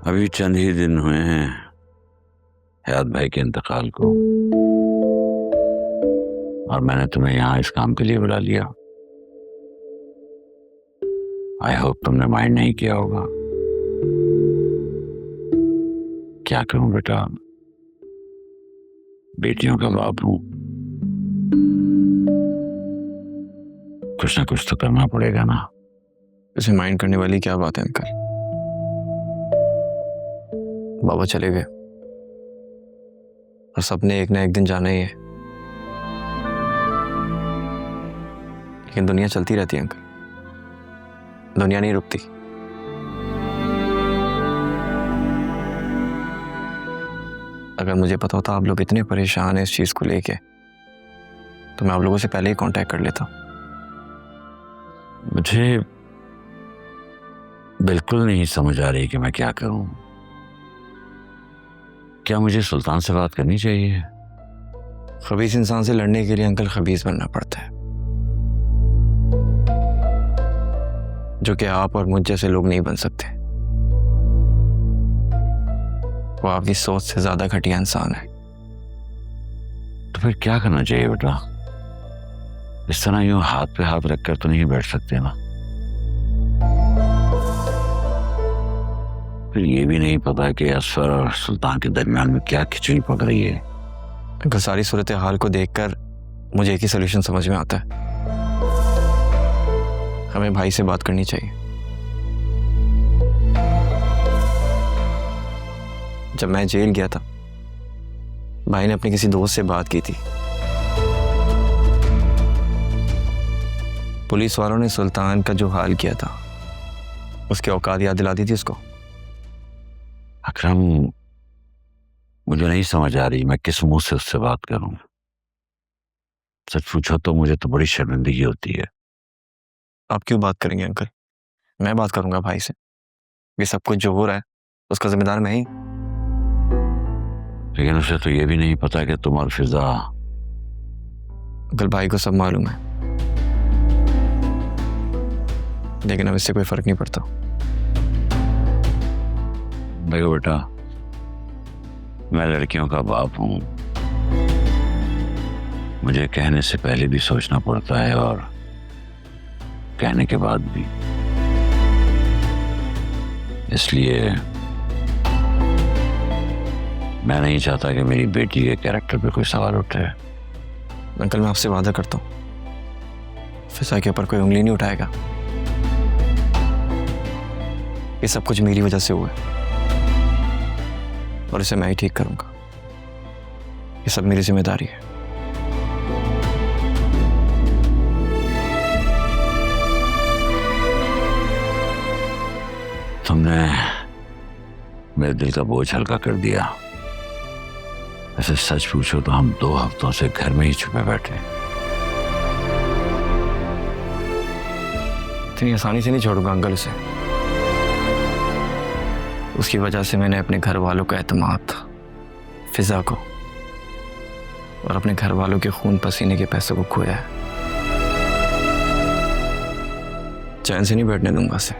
अभी चंद ही दिन हुए हैं हयात भाई के इंतकाल को, और मैंने तुम्हें यहाँ इस काम के लिए बुला लिया। आई होप तुमने माइंड नहीं किया होगा। क्या करूं बेटा, बेटियों का बाप हूं, कुछ ना कुछ तो करना पड़ेगा ना। इसे माइंड करने वाली क्या बात है अंकल? बाबा चले गए और सबने एक ना एक दिन जाना ही है। लेकिन दुनिया चलती रहती है अंकल, दुनिया नहीं रुकती। अगर मुझे पता होता आप लोग इतने परेशान हैं इस चीज को लेके, तो मैं आप लोगों से पहले ही कांटेक्ट कर लेता। मुझे बिल्कुल नहीं समझ आ रही कि मैं क्या करूं। क्या मुझे सुल्तान से बात करनी चाहिए? खबीस इंसान से लड़ने के लिए अंकल खबीस बनना पड़ता है, जो कि आप और मुझ जैसे लोग नहीं बन सकते। वो आपकी सोच से ज्यादा घटिया इंसान है। तो फिर क्या करना चाहिए बेटा? इस तरह यूं हाथ पे हाथ रखकर तो नहीं बैठ सकते ना। फिर ये भी नहीं पता कि असफर और सुल्तान के दरमियान में क्या खिचड़ी पक रही है। अंकल सारी सूरत हाल को देखकर मुझे एक ही सोल्यूशन समझ में आता है। हमें भाई से बात करनी चाहिए। जब मैं जेल गया था, भाई ने अपने किसी दोस्त से बात की थी। पुलिस वालों ने सुल्तान का जो हाल किया था, उसकी औकात याद दिला दी थी उसको। अकरम, मुझे नहीं समझ आ रही मैं किस मुंह से उससे बात करूं। सच पूछो तो मुझे तो बड़ी शर्मिंदगी होती है। आप क्यों बात करेंगे अंकल? मैं बात करूंगा भाई से। ये सब कुछ जो हो रहा है उसका जिम्मेदार मैं ही। लेकिन उसे तो ये भी नहीं पता कि तुम और फिजा। अंकल भाई को सब मालूम है, लेकिन अब इससे कोई फर्क नहीं पड़ता। देखो बेटा, मैं लड़कियों का बाप हूं। मुझे कहने से पहले भी सोचना पड़ता है और कहने के बाद भी। इसलिए मैं नहीं चाहता कि मेरी बेटी के कैरेक्टर पे कोई सवाल उठे। अंकल मैं आपसे वादा करता हूं, फिजा के ऊपर कोई उंगली नहीं उठाएगा। ये सब कुछ मेरी वजह से हुआ है और इसे मैं ही ठीक करूंगा। ये सब मेरी जिम्मेदारी है। तुमने मेरे दिल का बोझ हल्का कर दिया। ऐसे सच पूछो तो हम 2 हफ्तों से घर में ही छुपे बैठे। इतनी आसानी से नहीं छोड़ूंगा अंकल उसे। उसकी वजह से मैंने अपने घर वालों का एतमाद, फिजा को और अपने घर वालों के खून पसीने के पैसों को खोया है। चैन से नहीं बैठने दूंगा उसे।